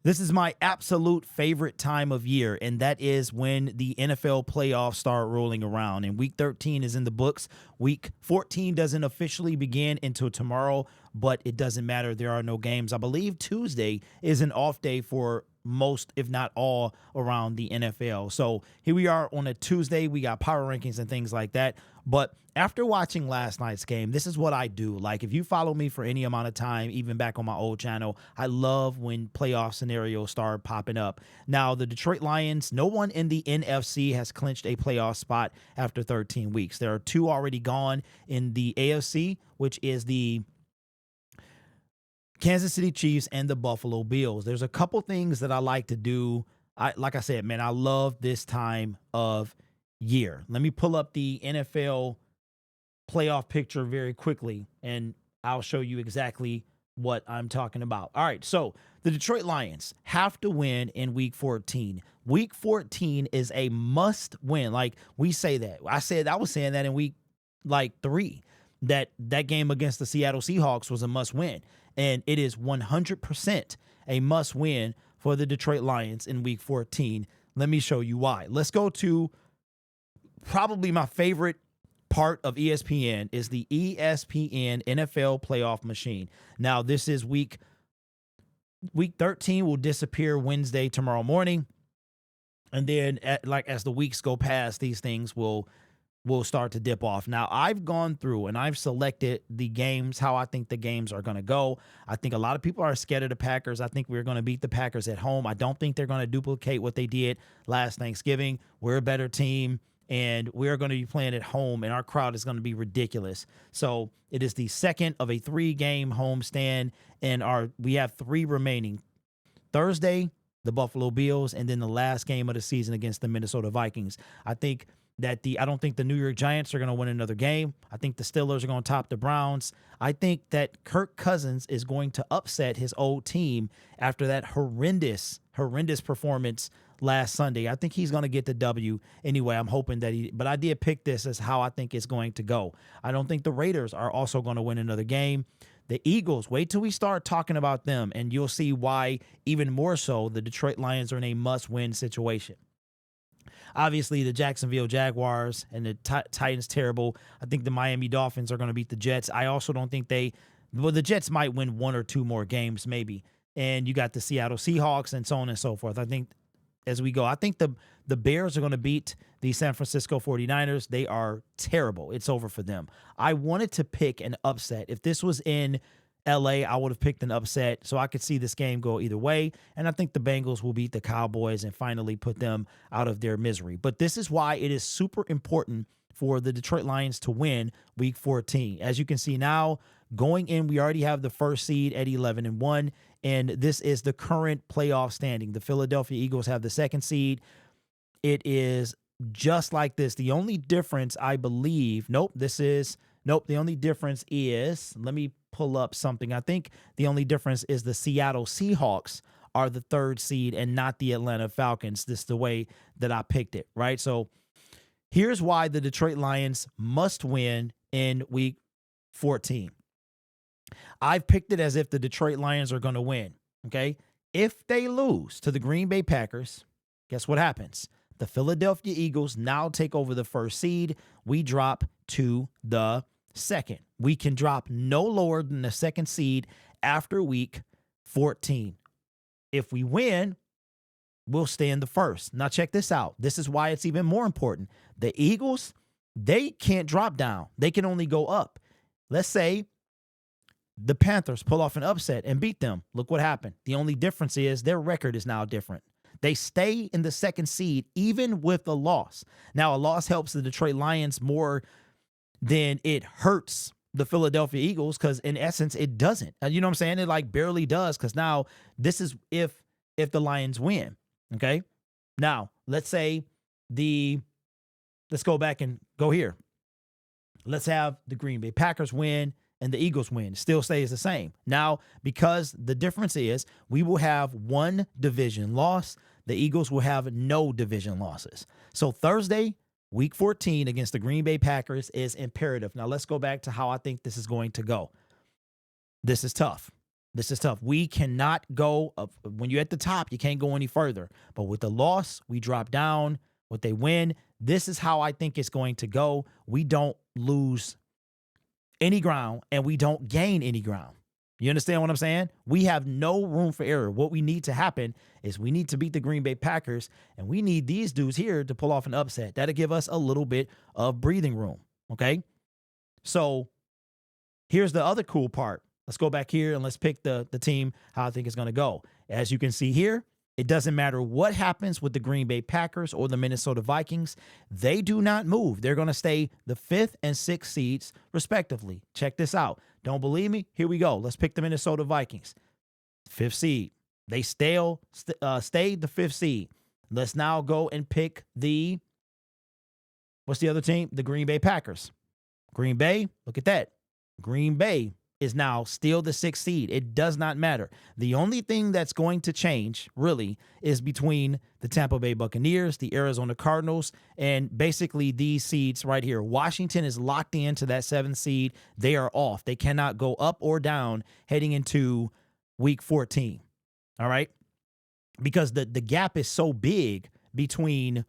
This is my absolute favorite time of year, and that is when the NFL playoffs start rolling around. And week 13 is in the books. Week 14 doesn't officially begin until tomorrow, but it doesn't matter. There are no games. I believe Tuesday is an off day for most, if not all, around the NFL. So here we are on a Tuesday. We got power rankings and things like that. But after watching last night's game, this is what I do. Like, if you follow me for any amount of time, even back on my old channel, I love when playoff scenarios start popping up. Now, the Detroit Lions, no one in the NFC has clinched a playoff spot after 13 weeks. There are two already gone in the AFC, which is the Kansas City Chiefs and the Buffalo Bills. There's a couple things that I like to do. Like I said, man, I love this time of year. Let me pull up the NFL playoff picture very quickly, and I'll show you exactly what I'm talking about. All right, so the Detroit Lions have to win in week 14. Week 14 is a must win. Like, we say that. I was saying that in week 3, that game against the Seattle Seahawks was a must win. And it is 100% a must win for the Detroit Lions in week 14. Let me show you why. Let's go to probably my favorite part of ESPN is the ESPN NFL playoff machine. Now, this is week 13 will disappear Wednesday, tomorrow morning. And then as the weeks go past, these things will start to dip off. Now, I've gone through and I've selected the games, how I think the games are going to go. I think a lot of people are scared of the Packers. I think we're going to beat the Packers at home. I don't think they're going to duplicate what they did last Thanksgiving. We're a better team, and we're going to be playing at home, and our crowd is going to be ridiculous. So it is the second of a 3-game homestand, and we have 3 remaining. Thursday, the Buffalo Bills, and then the last game of the season against the Minnesota Vikings. I don't think the New York Giants are going to win another game. I think the Steelers are going to top the Browns. I think that Kirk Cousins is going to upset his old team after that horrendous performance last Sunday. I think he's going to get the W anyway. I'm hoping that but I did pick this as how I think it's going to go. I don't think the Raiders are also going to win another game. The Eagles, wait till we start talking about them, and you'll see why even more so the Detroit Lions are in a must-win situation. Obviously, the Jacksonville Jaguars and the Titans, terrible. I think the Miami Dolphins are going to beat the Jets. I also don't think the Jets might win 1 or 2 more games, maybe. And you got the Seattle Seahawks and so on and so forth. I think as we go, I think the Bears are going to beat the San Francisco 49ers. They are terrible. It's over for them. I wanted to pick an upset. If this was in LA, I would have picked an upset, so I could see this game go either way. And I think the Bengals will beat the Cowboys and finally put them out of their misery. But this is why it is super important for the Detroit Lions to win week 14. As you can see now, going in, we already have the first seed at 11-1, and this is the current playoff standing. The Philadelphia Eagles have the second seed. It is just like this. The only difference, I believe, the only difference is, let me pull up something. I think the only difference is the Seattle Seahawks are the 3rd seed and not the Atlanta Falcons. This is the way that I picked it, right? So here's why the Detroit Lions must win in week 14. I've picked it as if the Detroit Lions are going to win, okay? If they lose to the Green Bay Packers, guess what happens? The Philadelphia Eagles now take over the 1st seed. We drop to the 2nd. We can drop no lower than the 2nd seed after week 14. If we win, we'll stay in the 1st. Now check this out. This is why it's even more important. The Eagles, they can't drop down. They can only go up. Let's say the Panthers pull off an upset and beat them. Look what happened. The only difference is their record is now different. They stay in the 2nd seed even with a loss. Now, a loss helps the Detroit Lions more than it hurts the Philadelphia Eagles, because in essence, it doesn't. You know what I'm saying? It barely does, because now this is if the Lions win, okay? Now, let's go back and go here. Let's have the Green Bay Packers win and the Eagles win. It still stays the same. Now, because the difference is we will have 1 division loss, the Eagles will have no division losses. So Thursday, week 14 against the Green Bay Packers is imperative. Now, let's go back to how I think this is going to go. This is tough. This is tough. We cannot go up. When you're at the top, you can't go any further. But with the loss, we drop down. What they win, this is how I think it's going to go. We don't lose any ground and we don't gain any ground. You understand what I'm saying? We have no room for error. What we need to happen is we need to beat the Green Bay Packers, and we need these dudes here to pull off an upset. That'll give us a little bit of breathing room, okay? So here's the other cool part. Let's go back here and let's pick the team, how I think it's going to go. As you can see here, it doesn't matter what happens with the Green Bay Packers or the Minnesota Vikings. They do not move. They're going to stay the 5th and 6th seeds, respectively. Check this out. Don't believe me? Here we go. Let's pick the Minnesota Vikings. 5th seed. They stayed the 5th seed. Let's now go and pick the, what's the other team? The Green Bay Packers. Green Bay, look at that. Green Bay is now still the 6th seed. It does not matter. The only thing that's going to change, really, is between the Tampa Bay Buccaneers, the Arizona Cardinals, and basically these seeds right here. Washington is locked into that 7th seed. They are off. They cannot go up or down heading into week 14. All right? Because the gap is so big between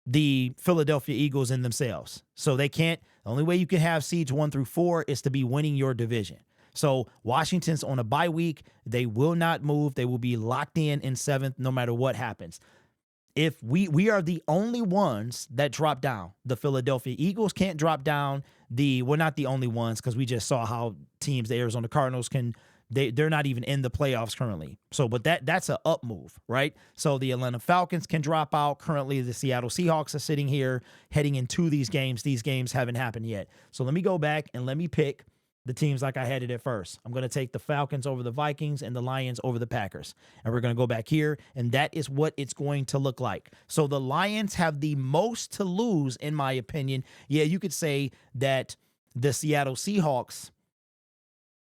the Philadelphia Eagles and themselves. So they can't, the only way you can have seeds 1 through 4 is to be winning your division. So Washington's on a bye week. They will not move. They will be locked in 7th no matter what happens. If we are the only ones that drop down. The Philadelphia Eagles can't drop down. We're not the only ones, because we just saw how teams, the Arizona Cardinals, they're not even in the playoffs currently. So, but that's an up move, right? So the Atlanta Falcons can drop out. Currently, the Seattle Seahawks are sitting here heading into these games. These games haven't happened yet. So let me go back and let me pick the teams like I had it at first. I'm going to take the Falcons over the Vikings and the Lions over the Packers. And we're going to go back here, and that is what it's going to look like. So the Lions have the most to lose, in my opinion. Yeah, you could say that the Seattle Seahawks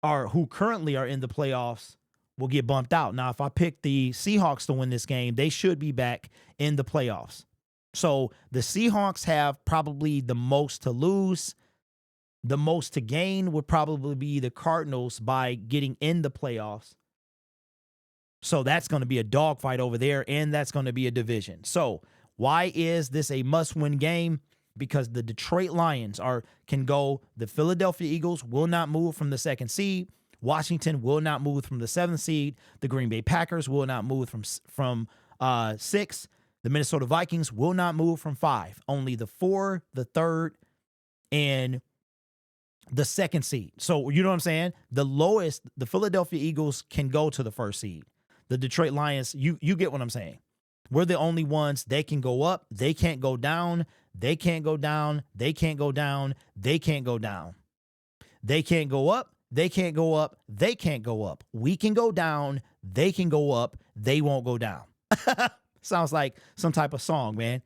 who currently are in the playoffs will get bumped out. Now, if I pick the Seahawks to win this game, they should be back in the playoffs. So the Seahawks have probably the most to lose. The most to gain would probably be the Cardinals by getting in the playoffs. So that's going to be a dogfight over there, and that's going to be a division. So why is this a must-win game? Because the Detroit Lions can go. The Philadelphia Eagles will not move from the 2nd seed. Washington will not move from the 7th seed. The Green Bay Packers will not move from 6. The Minnesota Vikings will not move from 5. Only the 4, the 3rd, and the 2nd seed. So you know what I'm saying? The lowest, the Philadelphia Eagles can go to the 1st seed. The Detroit Lions, you get what I'm saying. We're the only ones. They can go up. They can't go down. They can't go down. They can't go down. They can't go down. They can't go up. They can't go up. They can't go up. We can go down. They can go up. They won't go down. Sounds like some type of song, man.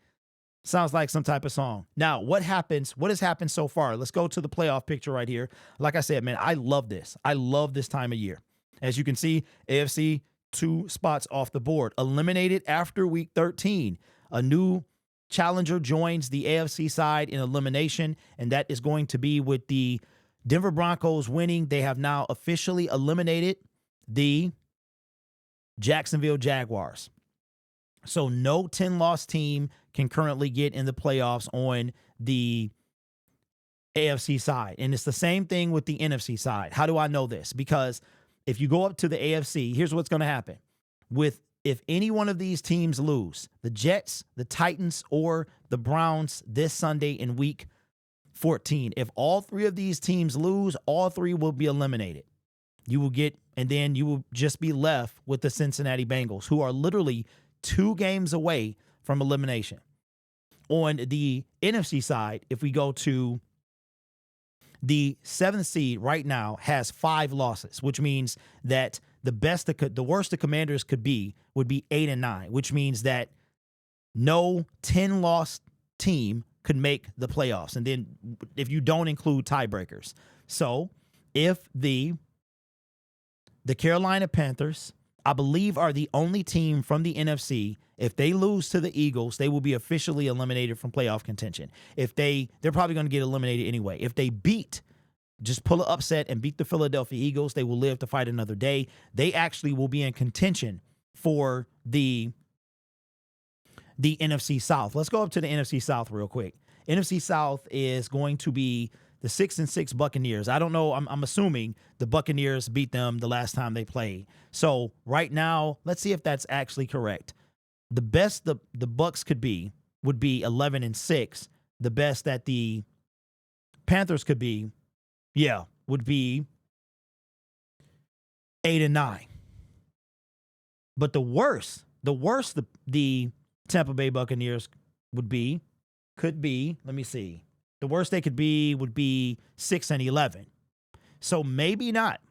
Sounds like some type of song. Now, what happens? What has happened so far? Let's go to the playoff picture right here. Like I said, man, I love this. I love this time of year. As you can see, AFC 2 spots off the board. Eliminated after week 13. A new challenger joins the AFC side in elimination, and that is going to be with the Denver Broncos winning. They have now officially eliminated the Jacksonville Jaguars. So no 10-loss team can currently get in the playoffs on the AFC side. And it's the same thing with the NFC side. How do I know this? Because if you go up to the AFC, here's what's going to happen. If any one of these teams lose, the Jets, the Titans, or the Browns this Sunday in week 14, if all 3 of these teams lose, all 3 will be eliminated. And then you will just be left with the Cincinnati Bengals, who are literally 2 games away from elimination. On the NFC side, if we go to the 7th seed right now has 5 losses, which means that the worst the Commanders could be would be 8-9, which means that no 10-loss team could make the playoffs. And then if you don't include tiebreakers. So if the Carolina Panthers, I believe, are the only team from the NFC, if they lose to the Eagles, they will be officially eliminated from playoff contention. They're probably going to get eliminated anyway. If they beat just pull an upset and beat the Philadelphia Eagles. They will live to fight another day. They actually will be in contention for the NFC South. Let's go up to the NFC South real quick. NFC South is going to be the 6-6 Buccaneers. I don't know. I'm assuming the Buccaneers beat them the last time they played. So right now, let's see if that's actually correct. The best the Bucs could be would be 11-6. The best that the Panthers could be, would be 8-9. But the worst the Tampa Bay Buccaneers could be, let me see. The worst they could be would be 6-11. So maybe not.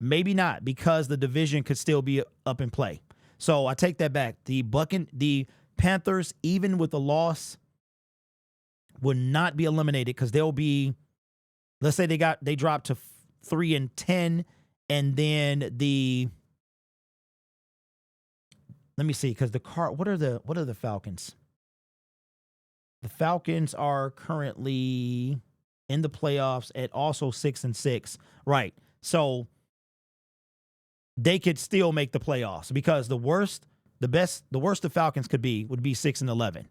Maybe not, because the division could still be up in play. So I take that back. The Panthers, even with a loss, would not be eliminated, because they'll be, let's say they dropped to 3-10, and then let me see, because what are the Falcons? The Falcons are currently in the playoffs at also 6-6. Right. So they could still make the playoffs, because the worst the Falcons could be would be 6-11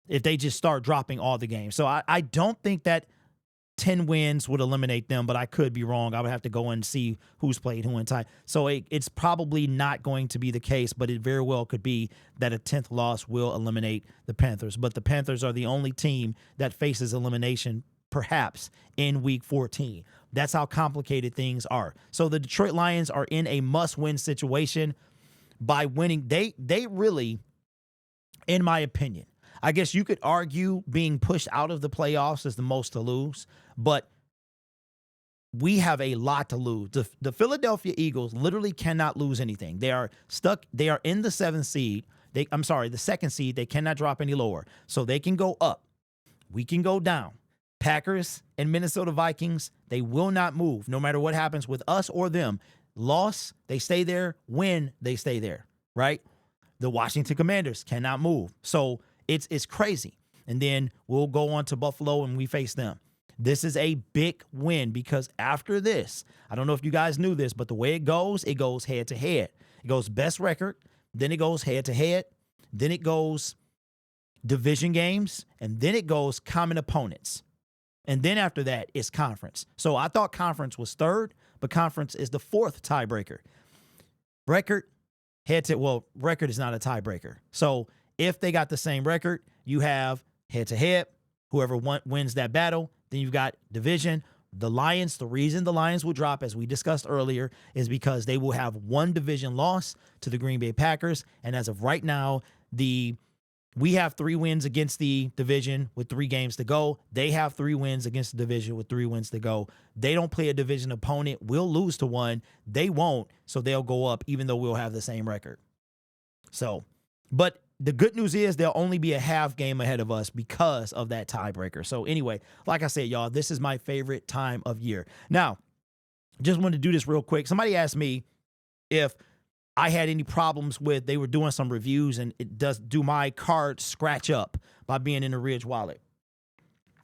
if they just start dropping all the games. So I don't think that 10 wins would eliminate them, but I could be wrong. I would have to go and see who's played who and tie. So it's probably not going to be the case, but it very well could be that a 10th loss will eliminate the Panthers. But the Panthers are the only team that faces elimination, perhaps, in Week 14. That's how complicated things are. So the Detroit Lions are in a must-win situation by winning. They really, in my opinion, I guess you could argue being pushed out of the playoffs is the most to lose, but we have a lot to lose. The Philadelphia Eagles literally cannot lose anything. They are stuck. They are in the 7th seed. The 2nd seed. They cannot drop any lower. So they can go up. We can go down. Packers and Minnesota Vikings, they will not move no matter what happens with us or them. Loss, they stay there. Win, they stay there, right? The Washington Commanders cannot move. So it's crazy. And then we'll go on to Buffalo and we face them. This is a big win, because after this, I don't know if you guys knew this, but the way it goes head to head. It goes best record, then it goes head to head, then it goes division games, and then it goes common opponents. And then after that, it's conference. So I thought conference was 3rd, but conference is the 4th tiebreaker. Record is not a tiebreaker. So if they got the same record, you have head-to-head. Whoever wins that battle, then you've got division. The Lions, the reason the Lions will drop, as we discussed earlier, is because they will have one division loss to the Green Bay Packers. And as of right now, we have 3 wins against the division with 3 games to go. They have 3 wins against the division with 3 wins to go. They don't play a division opponent. We'll lose to one. They won't, so they'll go up, even though we'll have the same record. So, but the good news is they'll only be a half game ahead of us because of that tiebreaker. So anyway, like I said, y'all, this is my favorite time of year. Now, just wanted to do this real quick. Somebody asked me if I had any problems with, they were doing some reviews, and do my cards scratch up by being in the Ridge wallet?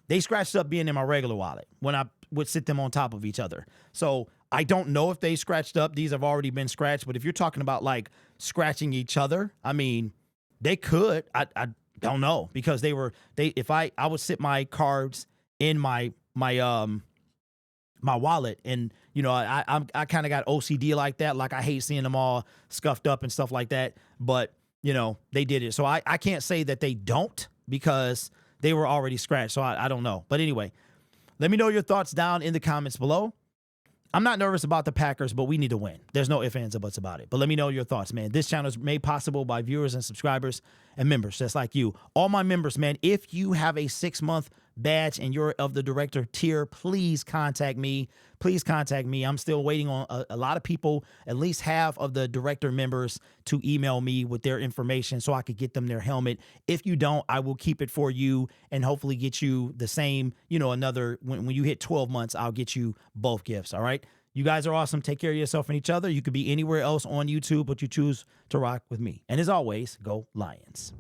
They scratched up being in my regular wallet when I would sit them on top of each other. So I don't know if they scratched up. These have already been scratched, but if you're talking about like scratching each other, I mean, they could. I don't know, because if I would sit my cards in my wallet, and I kind of got OCD like that. Like, I hate seeing them all scuffed up and stuff like that. But they did it, so I can't say that they don't, because they were already scratched. So I don't know. But anyway, let me know your thoughts down in the comments below. I'm not nervous about the Packers, but we need to win. There's no ifs, ands, or buts about it. But let me know your thoughts, man. This channel is made possible by viewers and subscribers and members just like you. All my members, man, if you have a 6-month badge and you're of the director tier, please contact me. Please contact me. I'm still waiting on a lot of people, at least half of the director members, to email me with their information so I could get them their helmet. If you don't, I will keep it for you and hopefully get you the same, when you hit 12 months, I'll get you both gifts. All right. You guys are awesome. Take care of yourself and each other. You could be anywhere else on YouTube, but you choose to rock with me. And as always, go Lions.